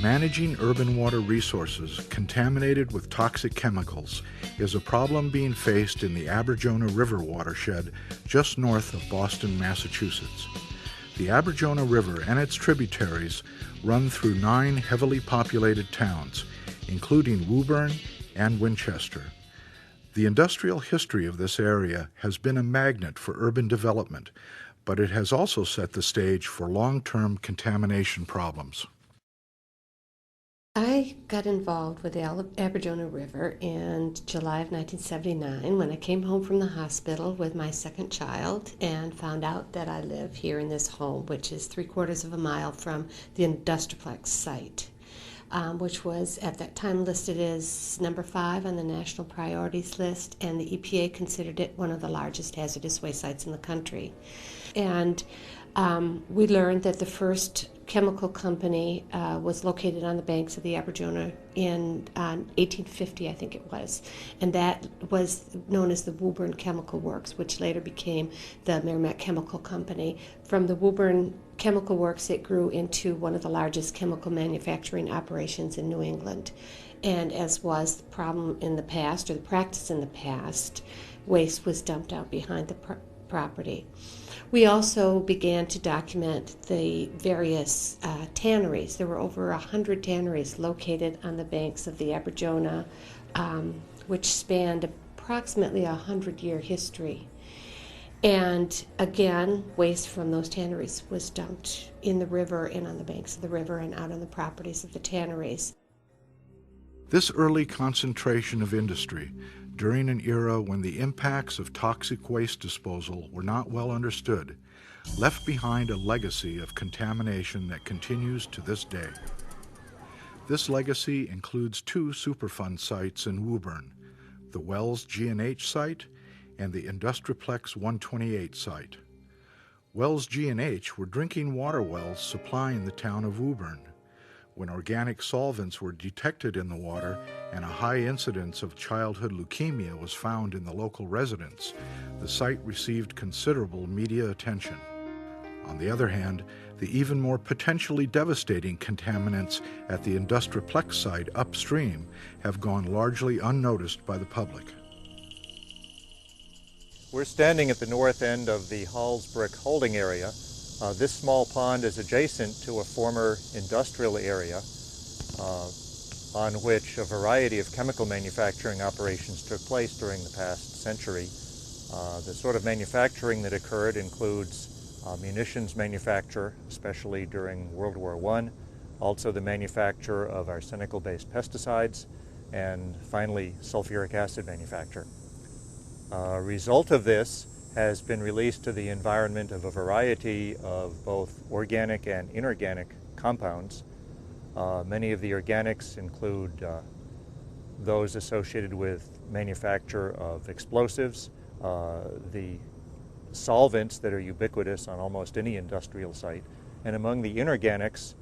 Managing urban water resources contaminated with toxic chemicals is a problem being faced in the Aberjona River watershed just north of Boston, Massachusetts. The Aberjona River and its tributaries run through 9 heavily populated towns, including Woburn and Winchester. The industrial history of this area has been a magnet for urban development, but it has also set the stage for long-term contamination problems. I got involved with the Aberjona River in July of 1979 when I came home from the hospital with my second child and found out that I live here in this home, which is 3/4 of a mile from the Industriplex site, which was at that time listed as number 5 on the national priorities list, and the EPA considered it one of the largest hazardous waste sites in the country. And we learned that the first chemical company was located on the banks of the Aberjona in 1850, I think it was, and that was known as the Woburn Chemical Works, which later became the Merrimack Chemical Company. From the Woburn Chemical Works, it grew into one of the largest chemical manufacturing operations in New England. And as was the problem in the past, or the practice in the past, waste was dumped out behind the property. We also began to document the various tanneries. There were over 100 tanneries located on the banks of the Aberjona, which spanned approximately a 100-year history. And again, waste from those tanneries was dumped in the river and on the banks of the river and out on the properties of the tanneries. This early concentration of industry during an era when the impacts of toxic waste disposal were not well understood, left behind a legacy of contamination that continues to this day. This legacy includes 2 Superfund sites in Woburn, the Wells G&H site and the Industriplex 128 site. Wells G&H were drinking water wells supplying the town of Woburn. When organic solvents were detected in the water and a high incidence of childhood leukemia was found in the local residents, the site received considerable media attention. On the other hand, the even more potentially devastating contaminants at the Industriplex site upstream have gone largely unnoticed by the public. We're standing at the north end of the Halls Brick holding area. This small pond is adjacent to a former industrial area on which a variety of chemical manufacturing operations took place during the past century. The sort of manufacturing that occurred includes munitions manufacture, especially during World War I, also the manufacture of arsenical-based pesticides, and finally sulfuric acid manufacture. A result of this has been released to the environment of a variety of both organic and inorganic compounds. Many of the organics include those associated with manufacture of explosives, the solvents that are ubiquitous on almost any industrial site. And among the inorganics,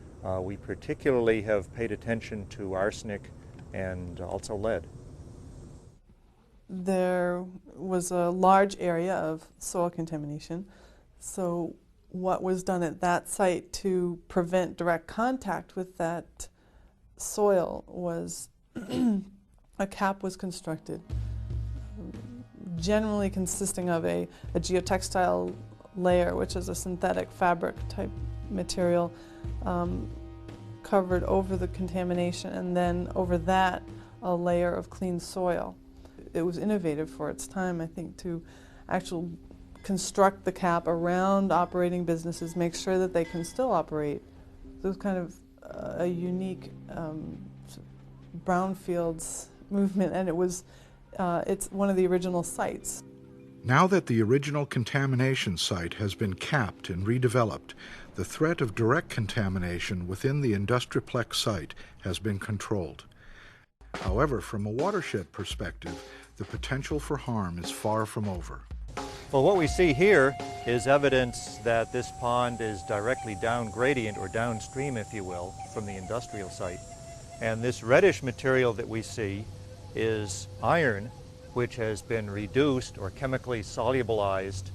we particularly have paid attention to arsenic and also lead. There was a large area of soil contamination. So what was done at that site to prevent direct contact with that soil was a cap was constructed, generally consisting of a geotextile layer, which is a synthetic fabric type material covered over the contamination, and then over that a layer of clean soil. It was innovative for its time, I think, to actually construct the cap around operating businesses, make sure that they can still operate. It was kind of a unique brownfields movement, and it's one of the original sites. Now that the original contamination site has been capped and redeveloped, the threat of direct contamination within the Industriplex site has been controlled. However, from a watershed perspective, the potential for harm is far from over. Well, what we see here is evidence that this pond is directly down gradient, or downstream, if you will, from the industrial site. And this reddish material that we see is iron, which has been reduced or chemically solubilized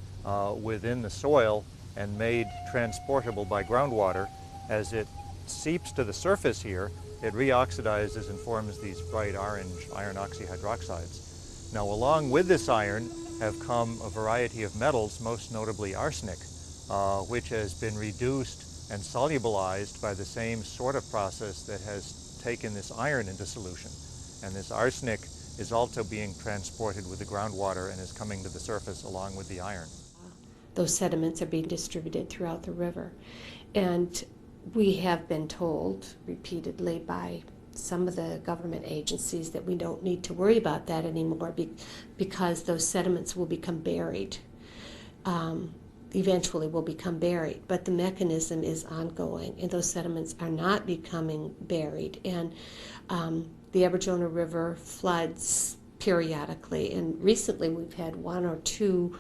within the soil and made transportable by groundwater as it seeps to the surface here, it reoxidizes and forms these bright orange iron oxyhydroxides. Now, along with this iron have come a variety of metals, most notably arsenic, which has been reduced and solubilized by the same sort of process that has taken this iron into solution. And this arsenic is also being transported with the groundwater and is coming to the surface along with the iron. Those sediments are being distributed throughout the river. And we have been told repeatedly by some of the government agencies that we don't need to worry about that anymore because those sediments will become buried. Eventually will become buried, but the mechanism is ongoing, and those sediments are not becoming buried. And the Aberjona River floods periodically, and recently we've had one or two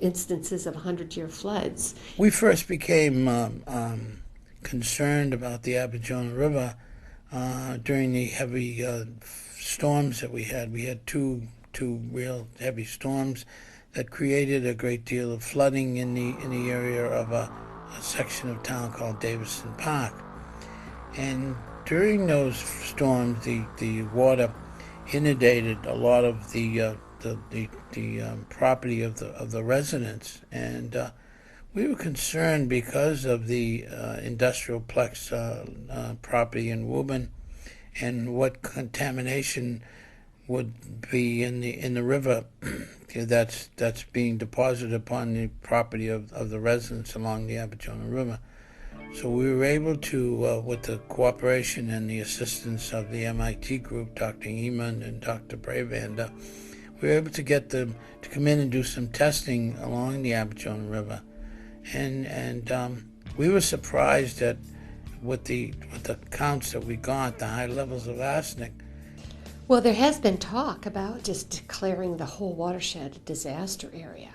instances of 100-year floods. We first became concerned about the Aberjona River during the heavy storms that we had. We had two real heavy storms that created a great deal of flooding in the area of a section of town called Davison Park. And during those storms, the water inundated a lot of the property of the residents, and we were concerned because of the industrial plex property in Woburn and what contamination would be in the river that's being deposited upon the property of the residents along the Aberjona River. So we were able to, with the cooperation and the assistance of the MIT group, Dr. Eamon and Dr. Bravander, we were able to get them to come in and do some testing along the Aberjona River. And we were surprised at with the counts that we got, the high levels of arsenic. Well, there has been talk about just declaring the whole watershed a disaster area.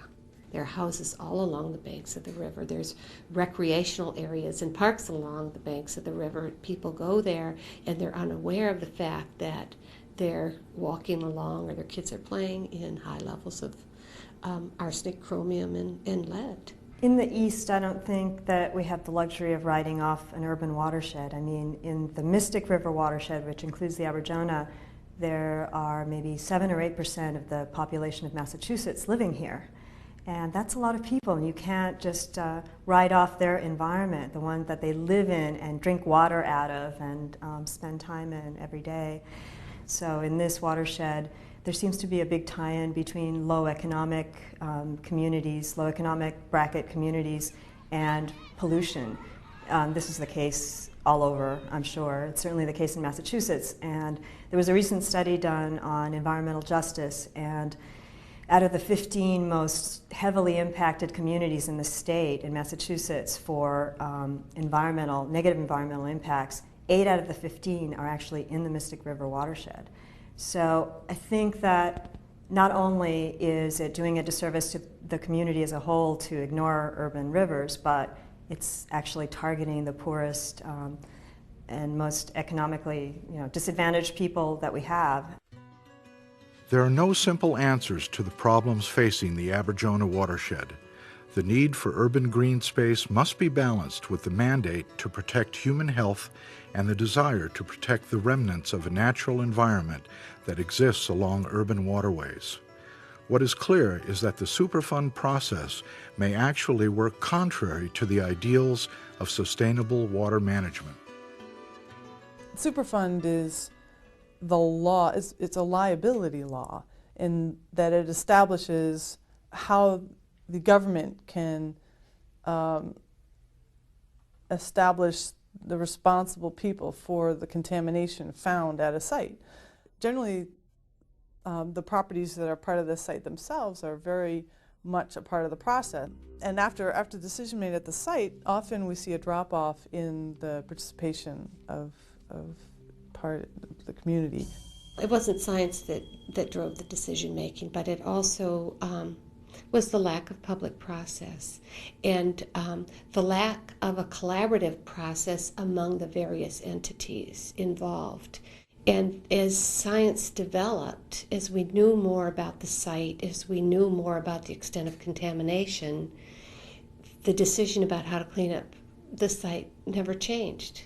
There are houses all along the banks of the river. There's recreational areas and parks along the banks of the river. People go there and they're unaware of the fact that they're walking along or their kids are playing in high levels of arsenic, chromium, and lead. In the east, I don't think that we have the luxury of writing off an urban watershed. I mean, in the Mystic River watershed, which includes the Aberjona, there are maybe 7 or 8% of the population of Massachusetts living here. And that's a lot of people, and you can't just write off their environment, the one that they live in and drink water out of and spend time in every day. So in this watershed, there seems to be a big tie-in between low economic communities, low economic bracket communities, and pollution. This is the case all over, I'm sure. It's certainly the case in Massachusetts. And there was a recent study done on environmental justice, and out of the 15 most heavily impacted communities in the state, in Massachusetts, for negative environmental impacts, 8 out of the 15 are actually in the Mystic River watershed. So I think that not only is it doing a disservice to the community as a whole to ignore urban rivers, but it's actually targeting the poorest and most economically disadvantaged people that we have. There are no simple answers to the problems facing the Aberjona watershed. The need for urban green space must be balanced with the mandate to protect human health and the desire to protect the remnants of a natural environment that exists along urban waterways. What is clear is that the Superfund process may actually work contrary to the ideals of sustainable water management. Superfund is the law, it's a liability law in that it establishes how the government can establish the responsible people for the contamination found at a site. Generally, the properties that are part of the site themselves are very much a part of the process. And after the decision made at the site, often we see a drop-off in the participation of part of the community. It wasn't science that drove the decision making, but it also was the lack of public process and the lack of a collaborative process among the various entities involved. And as science developed, as we knew more about the site, as we knew more about the extent of contamination, the decision about how to clean up the site never changed.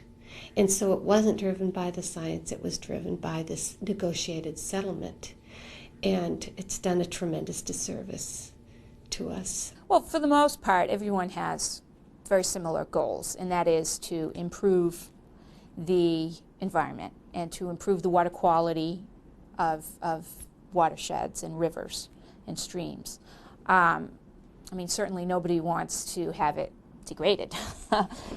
And so it wasn't driven by the science, it was driven by this negotiated settlement. And it's done a tremendous disservice to us. Well, for the most part, everyone has very similar goals, and that is to improve the environment and to improve the water quality of watersheds and rivers and streams. I mean, certainly nobody wants to have it degraded.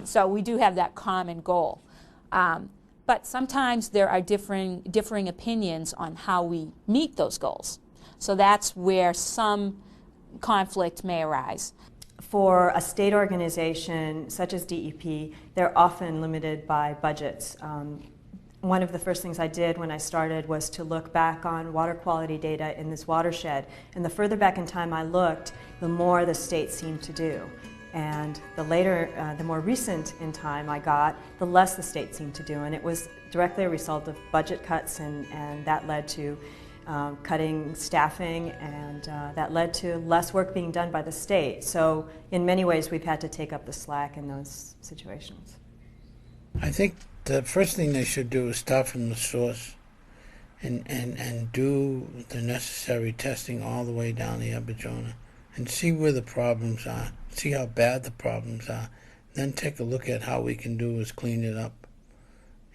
So we do have that common goal. But sometimes there are differing opinions on how we meet those goals. So that's where some conflict may arise. For a state organization such as DEP, they're often limited by budgets. One of the first things I did when I started was to look back on water quality data in this watershed. And the further back in time I looked, the more the state seemed to do. And the more recent in time I got, the less the state seemed to do. And it was directly a result of budget cuts, and that led to cutting staffing, and that led to less work being done by the state. So in many ways we've had to take up the slack in those situations. I think the first thing they should do is start from the source and do the necessary testing all the way down the Aberjona and see where the problems are, see how bad the problems are, then take a look at how we can do is clean it up.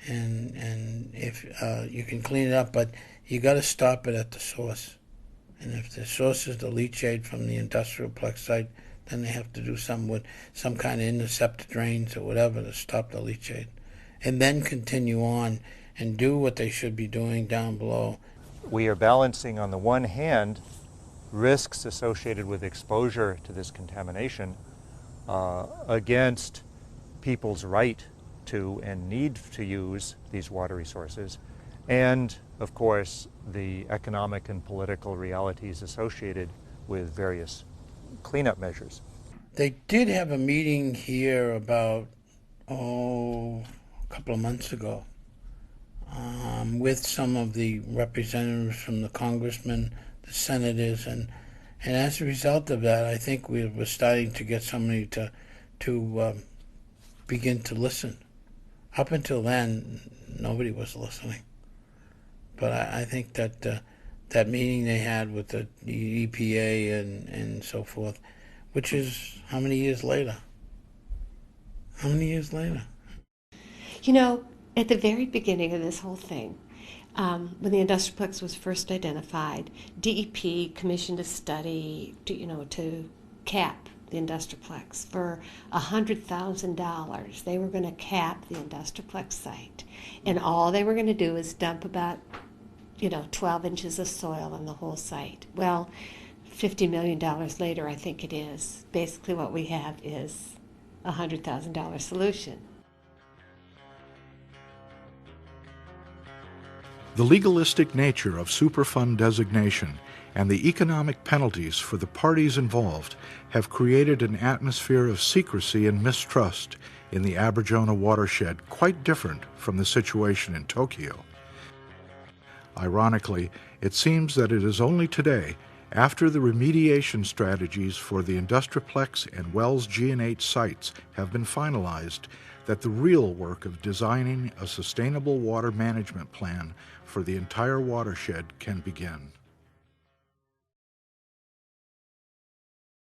And if you can clean it up, but you got to stop it at the source. And if the source is the leachate from the industrial plex site, then they have to do something with some kind of intercept drains or whatever to stop the leachate. And then continue on and do what they should be doing down below. We are balancing, on the one hand, risks associated with exposure to this contamination against people's right to and need to use these water resources, and of course the economic and political realities associated with various cleanup measures. They did have a meeting here about a couple of months ago with some of the representatives from the congressmen, the senators, and as a result of that, I think we were starting to get somebody to begin to listen. Up until then, nobody was listening. But I think that that meeting they had with the EPA and so forth, which is how many years later? How many years later? You know, at the very beginning of this whole thing, when the industrial plex was first identified, DEP commissioned a study to cap the industrial plex for $100,000. They were going to cap the industrial plex site, and all they were going to do is dump about 12 inches of soil on the whole site. Well, $50 million later, I think it is. Basically what we have is a $100,000 solution. The legalistic nature of Superfund designation and the economic penalties for the parties involved have created an atmosphere of secrecy and mistrust in the Aberjona watershed quite different from the situation in Tokyo. Ironically, it seems that it is only today, after the remediation strategies for the Industriplex and Wells G&H sites have been finalized, that the real work of designing a sustainable water management plan for the entire watershed can begin.